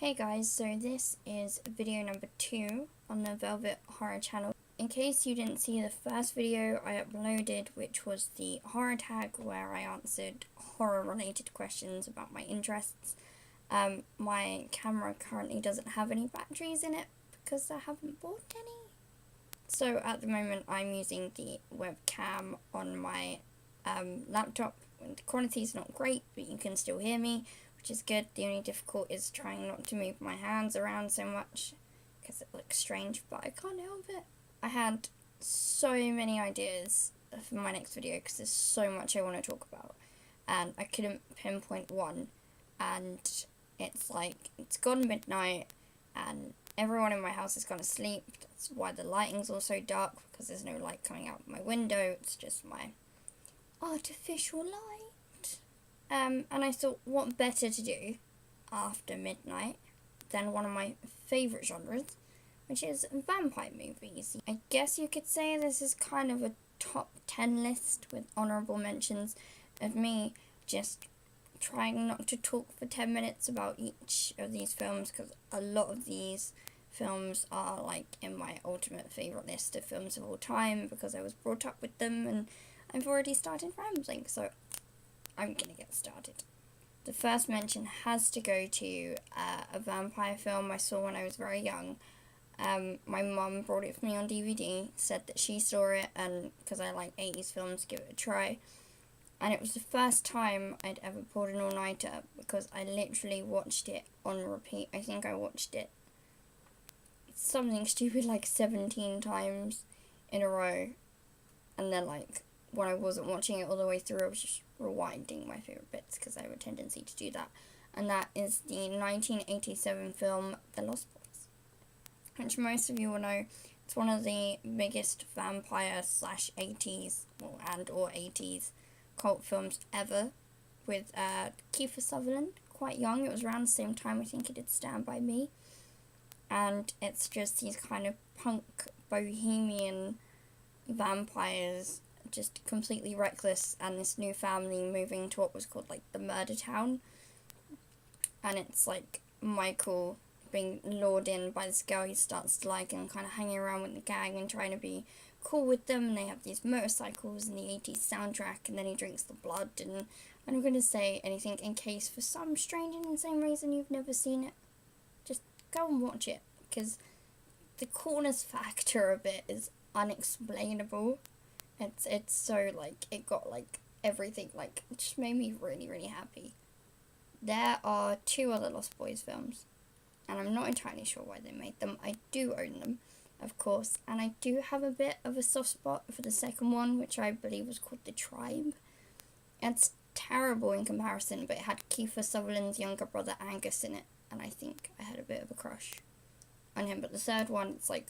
Hey guys, so this is video number 2 on the Velvet Horror channel. In case you didn't see the first video I uploaded, which was the horror tag where I answered horror related questions about my interests, my camera currently doesn't have any batteries in it because I haven't bought any. So at the moment I'm using the webcam on my laptop. The quality is not great, but you can still hear me, which is good. The only difficult is trying not to move my hands around so much because it looks strange, but I can't help it. I had so many ideas for my next video because there's so much I want to talk about, and I couldn't pinpoint one. And it's gone midnight and everyone in my house has gone to sleep. That's why the lighting's also dark, because there's no light coming out my window. It's just my artificial light. And I thought, what better to do after midnight than one of my favourite genres, which is vampire movies. I guess you could say this is kind of a top 10 list with honourable mentions of me just trying not to talk for 10 minutes about each of these films, because a lot of these films are like in my ultimate favourite list of films of all time because I was brought up with them and I've already started rambling, so I'm gonna get started. The first mention has to go to a vampire film I saw when I was very young. My mum brought it for me on DVD, said that she saw it, and because I like 80s films, give it a try. And it was the first time I'd ever pulled an all-nighter because I literally watched it on repeat. I think I watched it something stupid like 17 times in a row, and then like when I wasn't watching it all the way through, I was just rewinding my favourite bits because I have a tendency to do that. And that is the 1987 film The Lost Boys, which most of you will know. It's one of the biggest vampire / 80s or 80s cult films ever, with Kiefer Sutherland, quite young. It was around the same time I think he did Stand By Me. And it's just these kind of punk bohemian vampires, just completely reckless, and this new family moving to what was called like the murder town, and it's like Michael being lured in by this girl he starts to like and kind of hanging around with the gang and trying to be cool with them, and they have these motorcycles and the 80s soundtrack, and then he drinks the blood. And I'm not going to say anything in case for some strange and insane reason you've never seen it, just go and watch it, because the coolness factor of it is unexplainable. It's so, like, it got, like, everything, like, it just made me really, really happy. There are 2 other Lost Boys films, and I'm not entirely sure why they made them. I do own them, of course, and I do have a bit of a soft spot for the second one, which I believe was called The Tribe. It's terrible in comparison, but it had Kiefer Sutherland's younger brother Angus in it, and I think I had a bit of a crush on him. But the third one, it's like,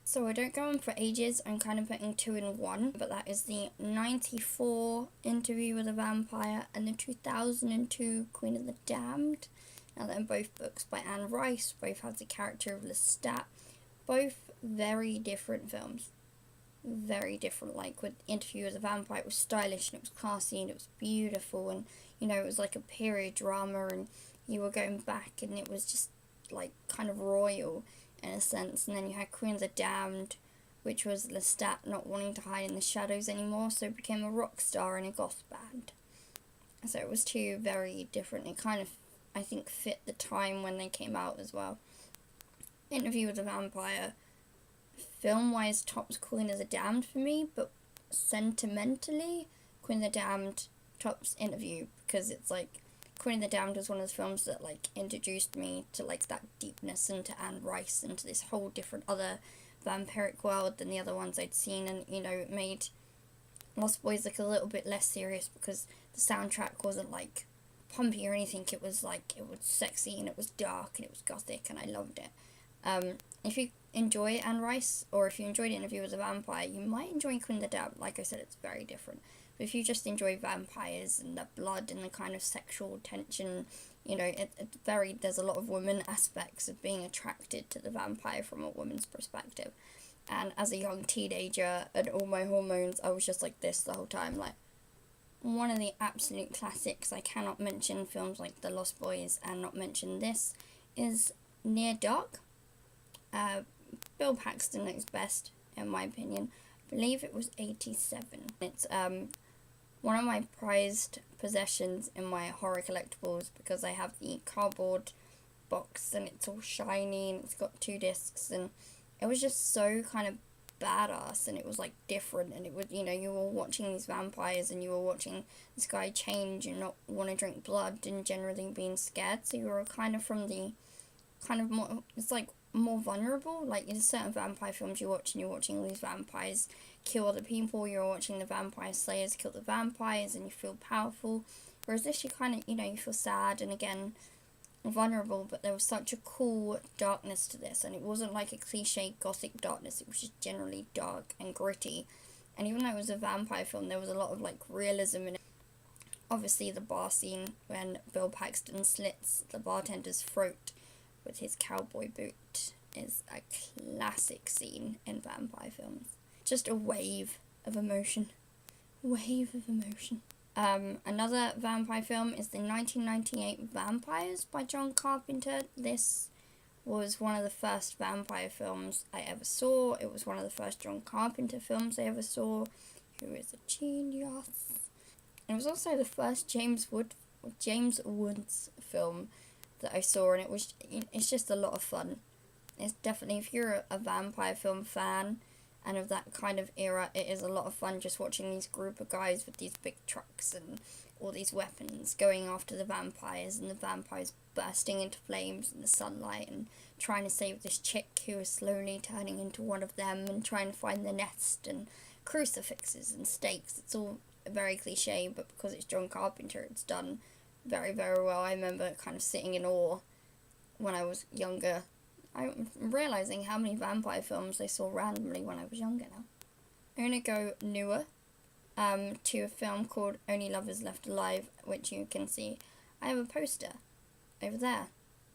so I don't go on for ages, I'm kind of putting 2 in 1, but that is the 94 Interview with a Vampire and the 2002 Queen of the Damned. Now they're both books by Anne Rice, both have the character of Lestat, both very different films. Very different. Like with Interview with a Vampire, it was stylish and it was classy and it was beautiful, and you know, it was like a period drama and you were going back and it was just like kind of royal in a sense. And then you had Queen of the Damned, which was Lestat not wanting to hide in the shadows anymore, so became a rock star in a goth band. So it was 2 very different. It kind of, I think, fit the time when they came out as well. Interview with a Vampire, film-wise, tops Queen of the Damned for me, but sentimentally, Queen of the Damned tops Interview, because it's like, Queen of the Damned was one of the films that like introduced me to like that deepness and to Anne Rice and to this whole different other vampiric world than the other ones I'd seen, and you know, it made Lost Boys look a little bit less serious because the soundtrack wasn't like pumpy or anything. It was like, it was sexy and it was dark and it was gothic, and I loved it. If you enjoy Anne Rice, or if you enjoyed Interview with a Vampire, you might enjoy Queen of the Damned. Like I said, it's very different. But if you just enjoy vampires and the blood and the kind of sexual tension, you know, there's a lot of women aspects of being attracted to the vampire from a woman's perspective. And as a young teenager and all my hormones, I was just like this the whole time, like, one of the absolute classics. I cannot mention films like The Lost Boys and not mention this, is Near Dark. Bill Paxton knows best, in my opinion. I believe it was 87. It's one of my prized possessions in my horror collectibles because I have the cardboard box and it's all shiny and it's got 2 discs, and it was just so kind of badass, and it was like different, and it was, you know, you were watching these vampires and you were watching this guy change and not want to drink blood and generally being scared, so you were kind of from the kind of more, it's like more vulnerable. Like in certain vampire films you watch and you're watching all these vampires kill other people, you're watching the vampire slayers kill the vampires and you feel powerful, whereas this you kind of, you know, you feel sad and again vulnerable, but there was such a cool darkness to this, and it wasn't like a cliche gothic darkness, it was just generally dark and gritty, and even though it was a vampire film there was a lot of like realism in it. Obviously the bar scene when Bill Paxton slits the bartender's throat with his cowboy boot is a classic scene in vampire films. Just a wave of emotion. Another vampire film is the 1998 Vampires by John Carpenter. This was one of the first vampire films I ever saw. It was one of the first John Carpenter films I ever saw, who is a genius. It was also the first James Woods film that I saw, and it's just a lot of fun. It's definitely, if you're a vampire film fan and of that kind of era, it is a lot of fun just watching these group of guys with these big trucks and all these weapons going after the vampires, and the vampires bursting into flames in the sunlight and trying to save this chick who is slowly turning into one of them and trying to find the nest and crucifixes and stakes. It's all very cliche, but because it's John Carpenter, it's done very, very well. I remember kind of sitting in awe when I was younger. I'm realising how many vampire films I saw randomly when I was younger now. I'm going to go newer to a film called Only Lovers Left Alive, which you can see. I have a poster over there,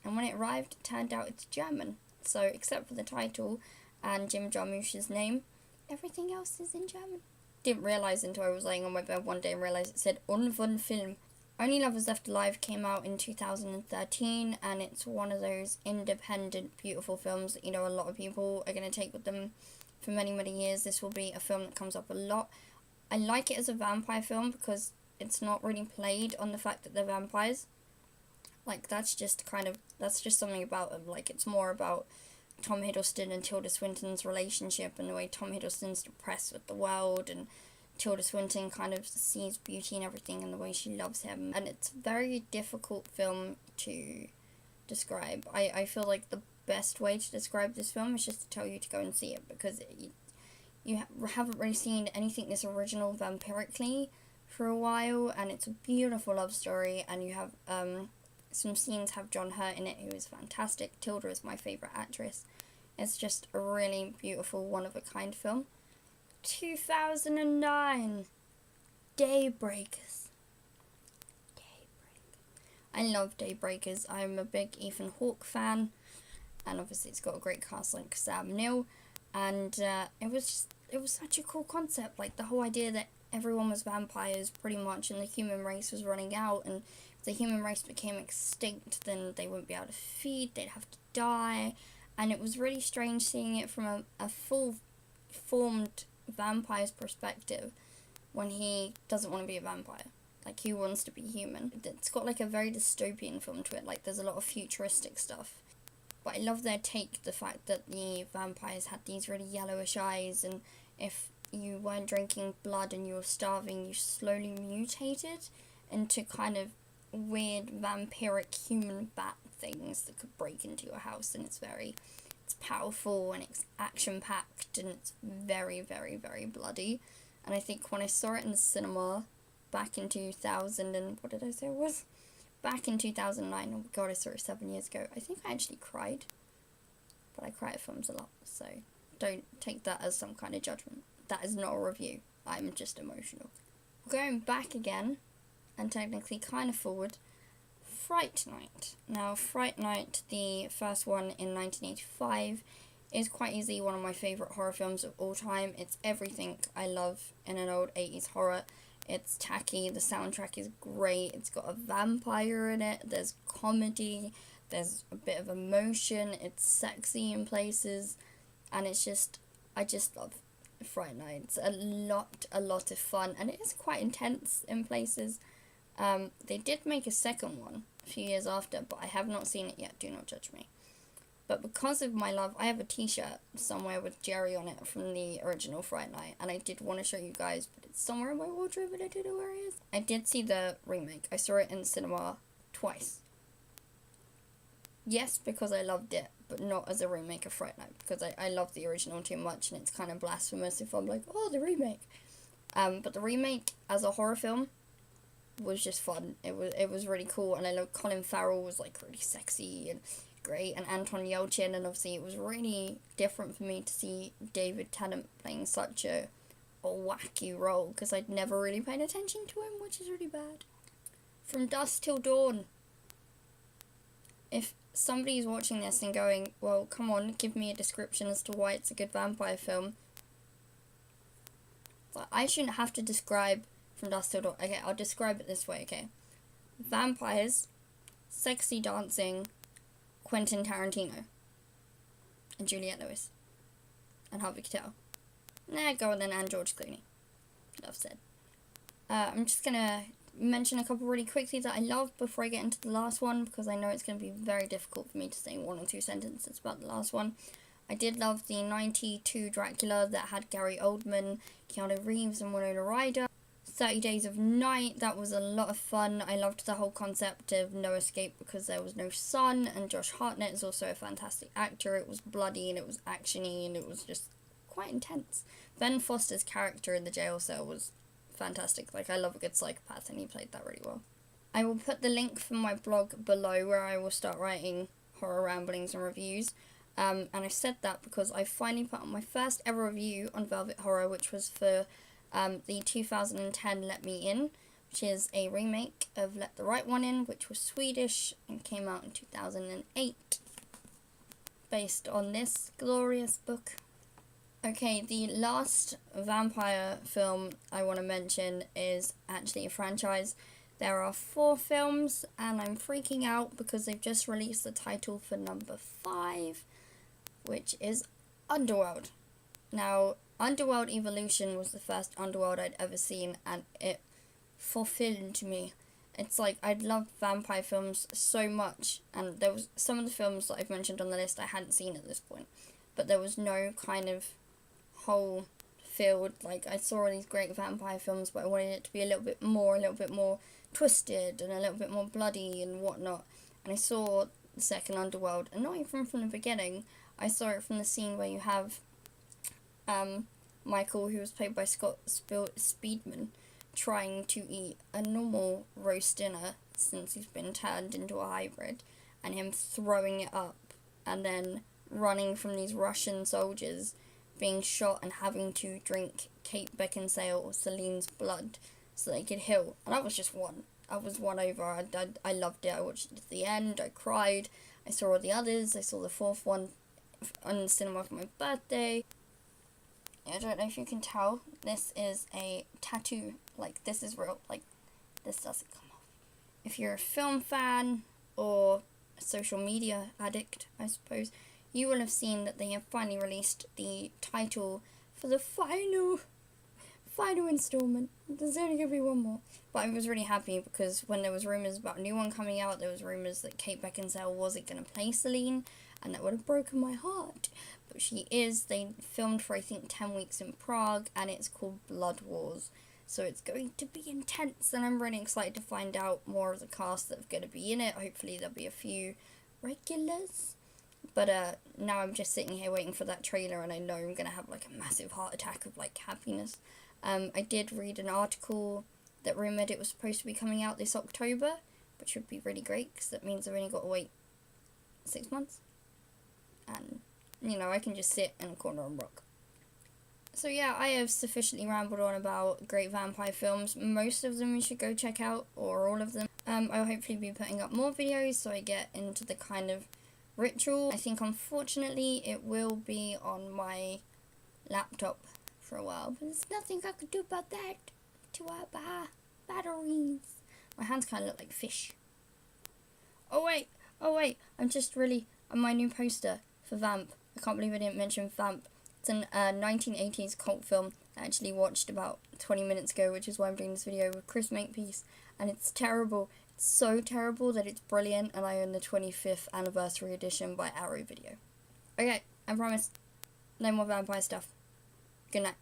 and when it arrived it turned out it's German, so except for the title and Jim Jarmusch's name, everything else is in German. Didn't realise until I was laying on my bed one day and realised it said Underworld Film. Only Lovers Left Alive came out in 2013, and it's one of those independent, beautiful films that, you know, a lot of people are going to take with them for many, many years. This will be a film that comes up a lot. I like it as a vampire film because it's not really played on the fact that they're vampires. Like, that's just something about them. Like, it's more about Tom Hiddleston and Tilda Swinton's relationship and the way Tom Hiddleston's depressed with the world, and Tilda Swinton kind of sees beauty in everything and the way she loves him. And it's a very difficult film to describe. I feel like the best way to describe this film is just to tell you to go and see it, because you haven't really seen anything this original vampirically for a while, and it's a beautiful love story, and you have some scenes have John Hurt in it, who is fantastic. Tilda is my favourite actress. It's just a really beautiful, one-of-a-kind film. 2009, Daybreakers. I love Daybreakers. I'm a big Ethan Hawke fan, and obviously it's got a great cast like Sam Neill, and it was such a cool concept. Like, the whole idea that everyone was vampires pretty much, and the human race was running out, and if the human race became extinct, then they wouldn't be able to feed, they'd have to die, and it was really strange seeing it from a full formed vampire's perspective when he doesn't want to be a vampire. Like, he wants to be human. It's got like a very dystopian film to it. Like, there's a lot of futuristic stuff, but I love their take, the fact that the vampires had these really yellowish eyes, and if you weren't drinking blood and you were starving, you slowly mutated into kind of weird vampiric human bat things that could break into your house, and it's powerful and it's action-packed and it's very, very, very bloody. And I think when I saw it in the cinema back in 2000 and back in 2009, oh god, I saw it 7 years ago, I think I actually cried. But I cry at films a lot, so don't take that as some kind of judgment. That is not a review. I'm just emotional. Going back again, and technically kind of forward, Fright Night. Now, Fright Night, the first one in 1985, is quite easily one of my favourite horror films of all time. It's everything I love in an old 80s horror. It's tacky, the soundtrack is great, it's got a vampire in it, there's comedy, there's a bit of emotion, it's sexy in places, and it's just, I just love Fright Night. It's a lot of fun, and it is quite intense in places. They did make a second one a few years after, but I have not seen it yet, do not judge me. But because of my love, I have a t-shirt somewhere with Jerry on it from the original Fright Night, and I did want to show you guys, but it's somewhere in my wardrobe and I don't know where it is. I did see the remake. I saw it in cinema twice. Yes, because I loved it, but not as a remake of Fright Night, because I love the original too much, and it's kind of blasphemous if I'm like, oh, the remake. But the remake as a horror film was just fun. It was really cool, and I love Colin Farrell was like really sexy and great, and Anton Yelchin, and obviously it was really different for me to see David Tennant playing such a wacky role, because I'd never really paid attention to him, which is really bad. From Dusk Till Dawn. If somebody's watching this and going, well, come on, give me a description as to why it's a good vampire film, I shouldn't have to describe From Dusk Till Dawn. Okay, I'll describe it this way, okay? Vampires, sexy dancing, Quentin Tarantino, and Juliette Lewis, and Harvey Keitel. Go on then, and George Clooney. Enough said. I'm just gonna mention a couple really quickly that I love before I get into the last one, because I know it's going to be very difficult for me to say one or two sentences about the last one. I did love the 92 Dracula that had Gary Oldman, Keanu Reeves, and Winona Ryder. 30 Days of Night, that was a lot of fun. I loved the whole concept of no escape because there was no sun, and Josh Hartnett is also a fantastic actor. It was bloody and it was actiony and it was just quite intense. Ben Foster's character in the jail cell was fantastic. Like, I love a good psychopath, and he played that really well. I will put the link for my blog below where I will start writing horror ramblings and reviews. And I said that because I finally put on my first ever review on Velvet Horror, which was for the 2010 Let Me In, which is a remake of Let the Right One In, which was Swedish and came out in 2008, based on this glorious book. Okay, the last vampire film I want to mention is actually a franchise. There are 4 films, and I'm freaking out because they've just released the title for number 5, which is Underworld. Now, Underworld Evolution was the first Underworld I'd ever seen, and it fulfilled me. It's like, I'd loved vampire films so much, and there was some of the films that I've mentioned on the list I hadn't seen at this point, but there was no kind of whole field. Like, I saw all these great vampire films, but I wanted it to be a little bit more twisted and a little bit more bloody and whatnot. And I saw the second Underworld, and not even from the beginning. I saw it from the scene where you have Michael, who was played by Scott Speedman, trying to eat a normal roast dinner since he's been turned into a hybrid, and him throwing it up and then running from these Russian soldiers, being shot and having to drink Kate Beckinsale or Celine's blood so they could heal. And I was just won. I was won over. I loved it. I watched it to the end. I cried. I saw all the others. I saw the 4th one on the cinema for my birthday. I don't know if you can tell. This is a tattoo. Like, this is real. Like, this doesn't come off. If you're a film fan or a social media addict, I suppose, you will have seen that they have finally released the title for the final installment. There's only going to be one more. But I was really happy because when there was rumours about a new one coming out, there was rumours that Kate Beckinsale wasn't going to play Celine, and that would have broken my heart. But she is. They filmed for, I think, 10 weeks in Prague, and it's called Blood Wars. So it's going to be intense, and I'm really excited to find out more of the cast that are going to be in it. Hopefully there'll be a few regulars. But now I'm just sitting here waiting for that trailer, and I know I'm going to have like a massive heart attack of like happiness. I did read an article that rumoured it was supposed to be coming out this October, which would be really great because that means I've only got to wait 6 months. And, you know, I can just sit in a corner and rock. So yeah, I have sufficiently rambled on about great vampire films. Most of them you should go check out, or all of them. I'll hopefully be putting up more videos so I get into the kind of ritual. I think unfortunately it will be on my laptop for a while, but there's nothing I could do about that. to our batteries. My hands kind of look like fish. Oh wait, I'm my new poster for Vamp. I can't believe I didn't mention Vamp. It's an 1980s cult film I actually watched about 20 minutes ago, which is why I'm doing this video with Chris Makepeace, and it's terrible. It's so terrible that it's brilliant, and I own the 25th anniversary edition by Arrow Video. Okay, I promise. No more vampire stuff. Good night.